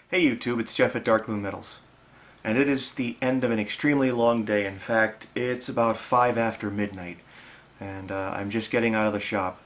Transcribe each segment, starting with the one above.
Hey YouTube, it's Jeff at Darkmoon Metals. And it is the end of an extremely long day. In fact, it's about 5 after midnight. And I'm just getting out of the shop.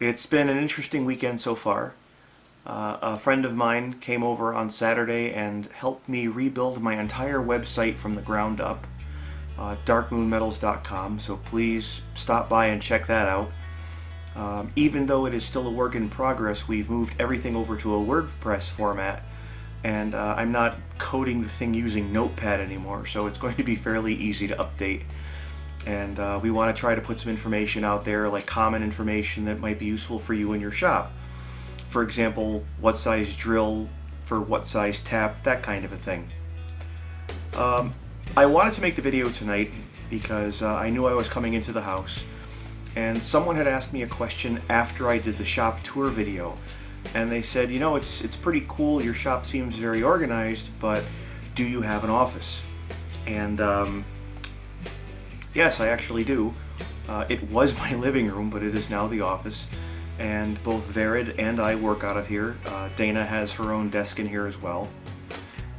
It's been an interesting weekend so far. A friend of mine came over on Saturday and helped me rebuild my entire website from the ground up. Darkmoonmetals.com, so please stop by and check that out. Even though it is still a work in progress, we've moved everything over to a WordPress format, and I'm not coding the thing using Notepad anymore, so it's going to be fairly easy to update. And we want to try to put some information out there, like common information that might be useful for you in your shop. For example, what size drill for what size tap, that kind of a thing. I wanted to make the video tonight because I knew I was coming into the house, and someone had asked me a question after I did the shop tour video, and they said, you know, it's pretty cool, your shop seems very organized, but do you have an office? And yes, I actually do. It was my living room, but it is now the office, and both Verid and I work out of here. Dana has her own desk in here as well.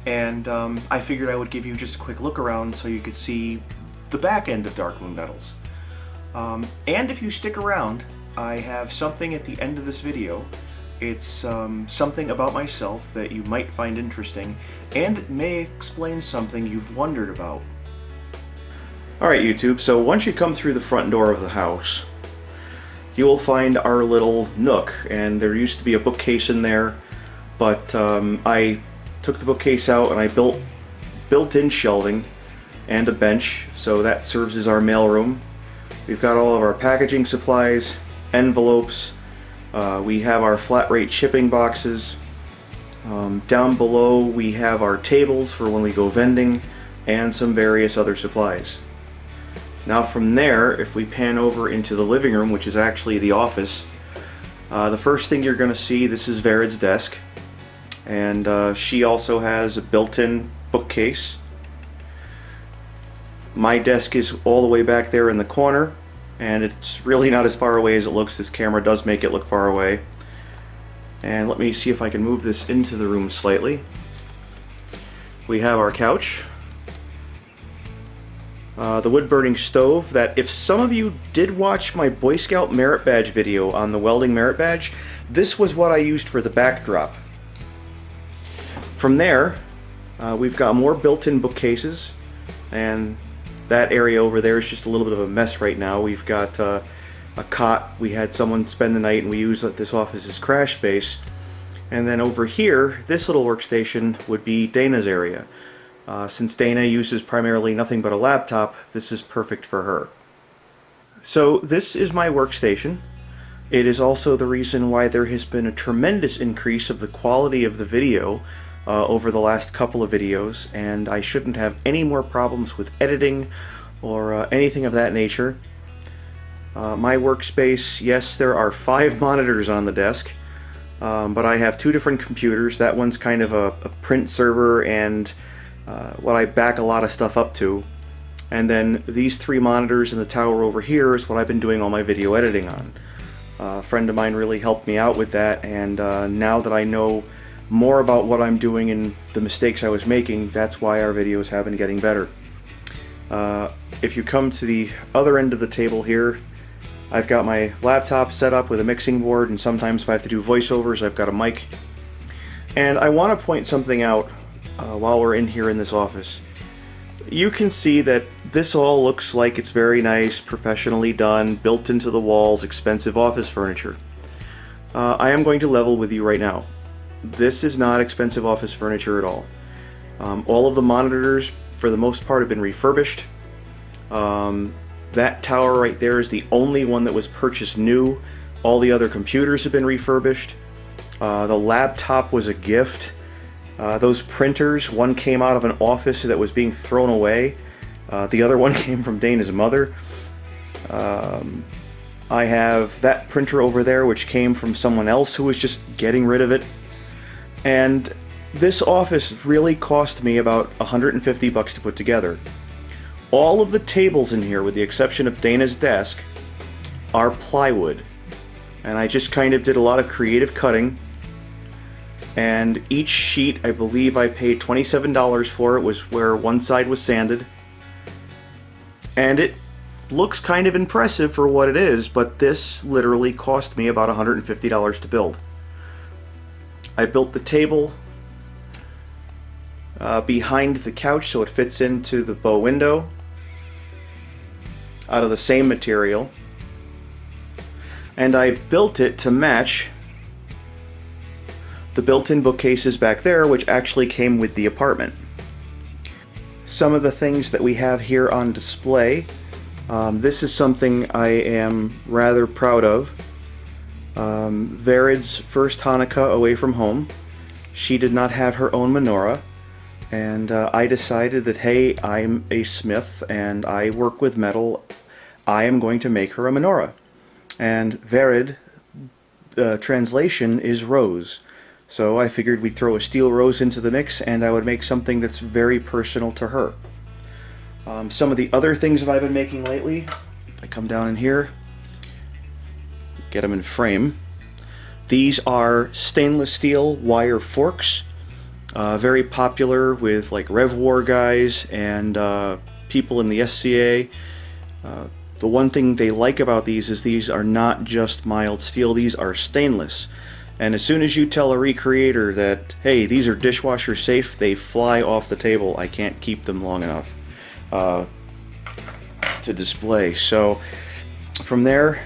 And I figured I would give you just a quick look around so you could see the back end of Darkmoon Metals. And if you stick around, I have something at the end of this video. It's something about myself that you might find interesting, and it may explain something you've wondered about. Alright YouTube, so once you come through the front door of the house, you will find our little nook, and there used to be a bookcase in there, but I took the bookcase out and I built-in shelving and a bench, so that serves as our mailroom. We've got all of our packaging supplies, envelopes, we have our flat rate shipping boxes. Down below we have our tables for when we go vending, and some various other supplies. Now from there, if we pan over into the living room, which is actually the office, the first thing you're going to see, this is Verid's desk. And she also has a built-in bookcase. My desk is all the way back there in the corner, and it's really not as far away as it looks. This camera does make it look far away. And let me see if I can move this into the room slightly. We have our couch. The wood-burning stove that, if some of you did watch my Boy Scout merit badge video on the welding merit badge, this was what I used for the backdrop. From there, we've got more built-in bookcases, and that area over there is just a little bit of a mess right now. We've got a cot. We had someone spend the night, and we use this office as crash space. And then over here, this little workstation would be Dana's area. Since Dana uses primarily nothing but a laptop, this is perfect for her. So this is my workstation. It is also the reason why there has been a tremendous increase of the quality of the video over the last couple of videos, and I shouldn't have any more problems with editing or anything of that nature. My workspace, yes, there are 5 monitors on the desk, but I have 2 different computers. That one's kind of a print server and what I back a lot of stuff up to. And then these 3 monitors in the tower over here is what I've been doing all my video editing on. A friend of mine really helped me out with that, and now that I know more about what I'm doing and the mistakes I was making, that's why our videos have been getting better. If you come to the other end of the table here, I've got my laptop set up with a mixing board, and sometimes if I have to do voiceovers, I've got a mic. And I want to point something out while we're in here in this office. You can see that this all looks like it's very nice, professionally done, built into the walls, expensive office furniture. I am going to level with you right now. This is not expensive office furniture at all. All of the monitors, for the most part, have been refurbished. That tower right there is the only one that was purchased new. All the other computers have been refurbished. The laptop was a gift. Those printers, one came out of an office that was being thrown away. The other one came from Dana's mother. I have that printer over there, which came from someone else who was just getting rid of it. And this office really cost me about $150 to put together. All of the tables in here, with the exception of Dana's desk, are plywood. And I just kind of did a lot of creative cutting And each sheet, I believe I paid $27 for. It was where one side was sanded. And it looks kind of impressive for what it is, but this literally cost me about $150 to build. I built the table behind the couch so it fits into the bow window out of the same material. And I built it to match the built-in bookcases back there, which actually came with the apartment. Some of the things that we have here on display, this is something I am rather proud of. Verid's first Hanukkah away from home. She did not have her own menorah, and I decided that, hey, I'm a smith and I work with metal. I am going to make her a menorah. And Verid, the translation is rose. So I figured we'd throw a steel rose into the mix and I would make something that's very personal to her. Some of the other things that I've been making lately, I come down in here, get them in frame. These are stainless steel wire forks, very popular with like Rev War guys and people in the SCA. The one thing they like about these are not just mild steel, these are stainless. And as soon as you tell a recreator that, hey, these are dishwasher safe, they fly off the table. I can't keep them long enough to display. So from there,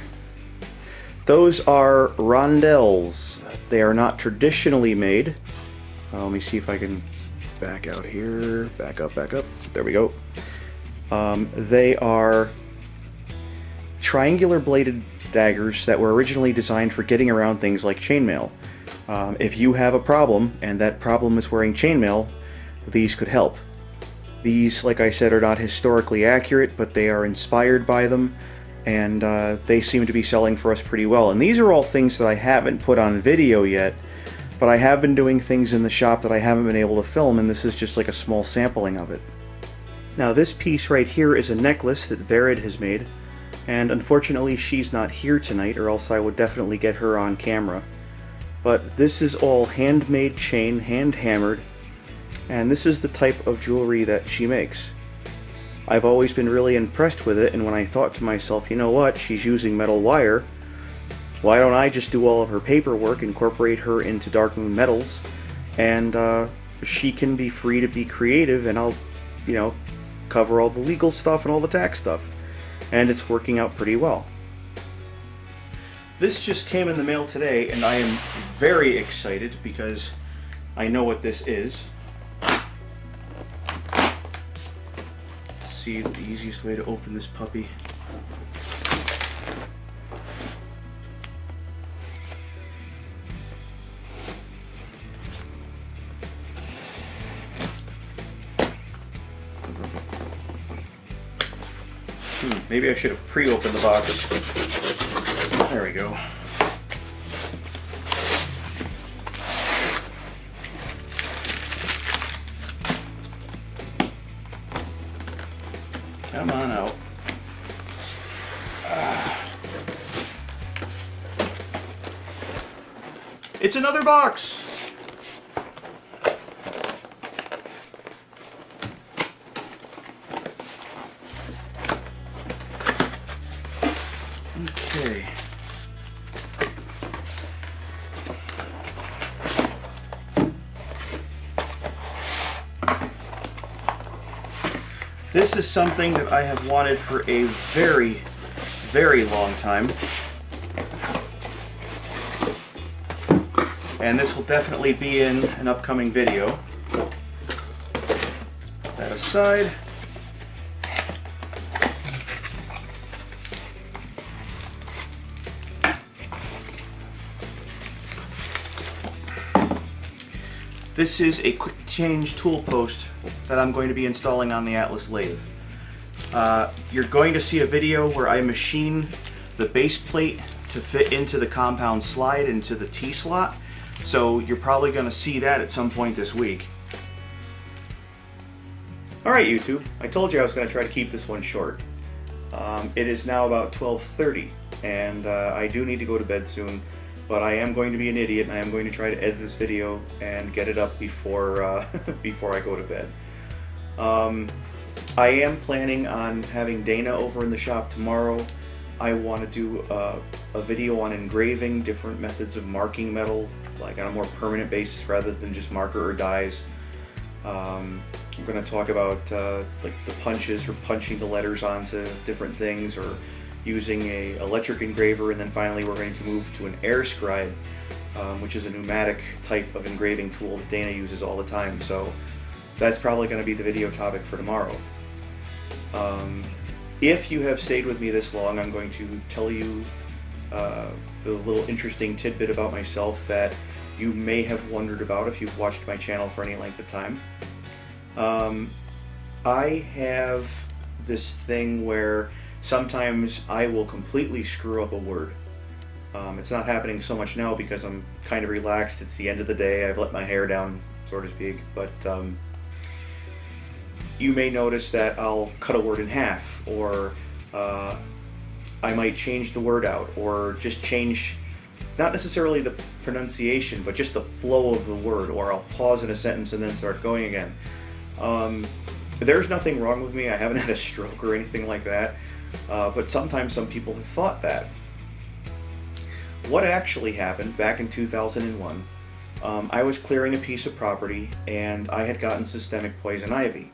those are rondelles. They are not traditionally made. Let me see if I can back out here. Back up, back up. There we go. They are triangular bladed daggers that were originally designed for getting around things like chainmail. If you have a problem, and that problem is wearing chainmail, these could help. These, like I said, are not historically accurate, but they are inspired by them, and they seem to be selling for us pretty well. And these are all things that I haven't put on video yet, but I have been doing things in the shop that I haven't been able to film, and this is just like a small sampling of it. Now this piece right here is a necklace that Verid has made. And unfortunately she's not here tonight, or else I would definitely get her on camera. But this is all handmade chain, hand hammered, and this is the type of jewelry that she makes. I've always been really impressed with it, and when I thought to myself, you know what, she's using metal wire, why don't I just do all of her paperwork, incorporate her into Darkmoon Metals, and she can be free to be creative, and I'll, you know, cover all the legal stuff and all the tax stuff. And it's working out pretty well. This just came in the mail today, and I am very excited because I know what this is. Let's see the easiest way to open this puppy. Maybe I should have pre-opened the box. There we go. Come on out. It's another box! Okay. This is something that I have wanted for a very, very long time. And this will definitely be in an upcoming video. Put that aside. This is a quick change tool post that I'm going to be installing on the Atlas lathe. You're going to see a video where I machine the base plate to fit into the compound slide into the T-slot, so you're probably going to see that at some point this week. Alright YouTube, I told you I was going to try to keep this one short. It is now about 12:30 and I do need to go to bed soon. but I am going to be an idiot, and I am going to try to edit this video and get it up before before I go to bed. I am planning on having Dana over in the shop tomorrow. I want to do a video on engraving, different methods of marking metal, like on a more permanent basis rather than just marker or dies. I'm going to talk about like the punches for punching the letters onto different things, or using a electric engraver, and then finally we're going to move to an air scribe, which is a pneumatic type of engraving tool that Dana uses all the time. So that's probably going to be the video topic for tomorrow. If you have stayed with me this long, I'm going to tell you the little interesting tidbit about myself that you may have wondered about if you've watched my channel for any length of time. I have this thing where sometimes I will completely screw up a word. It's not happening so much now because I'm kind of relaxed. It's the end of the day. I've let my hair down, so to speak. But you may notice that I'll cut a word in half, or I might change the word out, or just change not necessarily the pronunciation, but just the flow of the word, or I'll pause in a sentence and then start going again. There's nothing wrong with me. I haven't had a stroke or anything like that, but sometimes some people have thought that. What actually happened back in 2001, I was clearing a piece of property and I had gotten systemic poison ivy.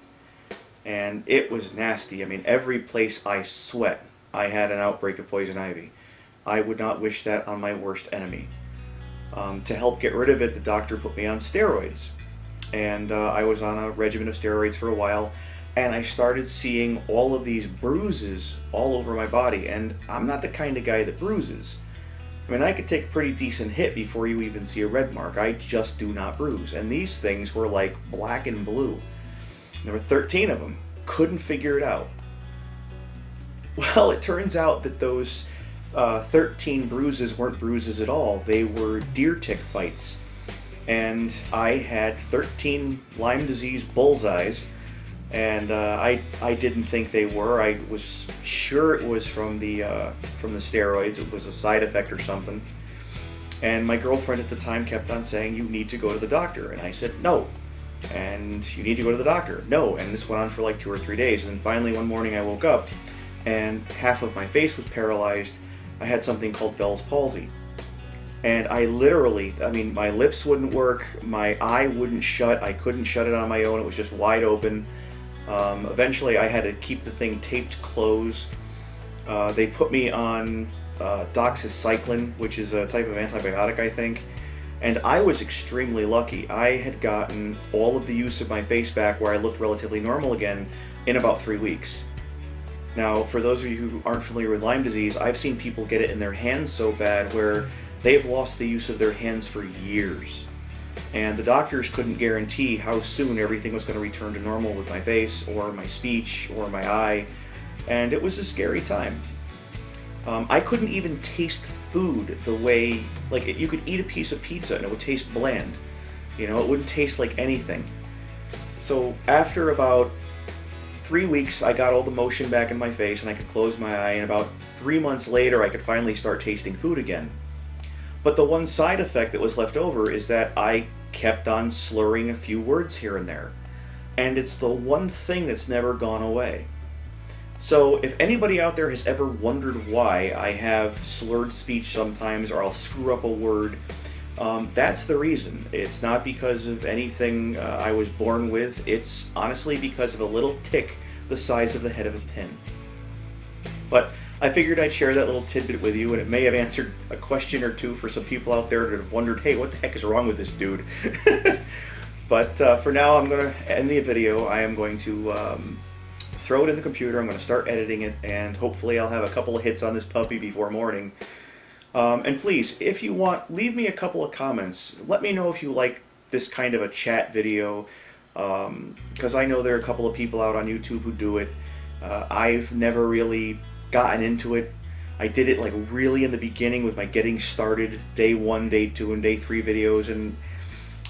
And it was nasty. I mean, every place I sweat, I had an outbreak of poison ivy. I would not wish that on my worst enemy. To help get rid of it, the doctor put me on steroids. And I was on a regimen of steroids for a while, and I started seeing all of these bruises all over my body. And I'm not the kind of guy that bruises. I mean, I could take a pretty decent hit before you even see a red mark. I just do not bruise. And these things were like black and blue. There were 13 of them. Couldn't figure it out. Well, it turns out that those 13 bruises weren't bruises at all. They were deer tick bites. And I had 13 Lyme disease bullseyes, and I didn't think they were. I was sure it was from the steroids. It was a side effect or something. And my girlfriend at the time kept on saying, "You need to go to the doctor." And I said, "No." And "You need to go to the doctor." "No." And this went on for like 2 or 3 days. And then finally one morning I woke up and half of my face was paralyzed. I had something called Bell's palsy. And I literally, I mean, my lips wouldn't work, my eye wouldn't shut, I couldn't shut it on my own, it was just wide open. Eventually I had to keep the thing taped closed. They put me on doxycycline, which is a type of antibiotic, I think. And I was extremely lucky. I had gotten all of the use of my face back where I looked relatively normal again in about 3 weeks. Now, for those of you who aren't familiar with Lyme disease, I've seen people get it in their hands so bad where they've lost the use of their hands for years. And the doctors couldn't guarantee how soon everything was going to return to normal with my face, or my speech, or my eye. And it was a scary time. I couldn't even taste food the way, like, you could eat a piece of pizza and it would taste bland. You know, it wouldn't taste like anything. So after about 3 weeks, I got all the motion back in my face and I could close my eye, and about 3 months later I could finally start tasting food again. But the one side effect that was left over is that I kept on slurring a few words here and there. And it's the one thing that's never gone away. So if anybody out there has ever wondered why I have slurred speech sometimes, or I'll screw up a word, that's the reason. It's not because of anything I was born with. It's honestly because of a little tick the size of the head of a pin. But I figured I'd share that little tidbit with you, and it may have answered a question or two for some people out there that have wondered, hey, what the heck is wrong with this dude? But for now, I'm going to end the video. I am going to throw it in the computer. I'm going to start editing it, and hopefully I'll have a couple of hits on this puppy before morning. And please, if you want, leave me a couple of comments. Let me know if you like this kind of a chat video, because I know there are a couple of people out on YouTube who do it. I've never really gotten into it. I did it like really in the beginning with my getting started day 1, day 2, and day 3 videos, and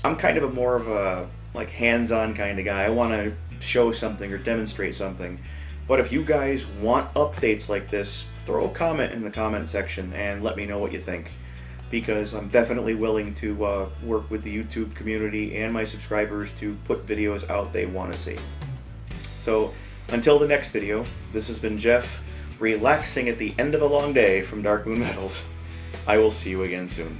I'm kind of more of a like hands-on kind of guy. I want to show something or demonstrate something. But if you guys want updates like this, throw a comment in the comment section and let me know what you think. because I'm definitely willing to work with the YouTube community and my subscribers to put videos out they want to see. So until the next video, this has been Jeff, relaxing at the end of a long day from Darkmoon Metals. I will see you again soon.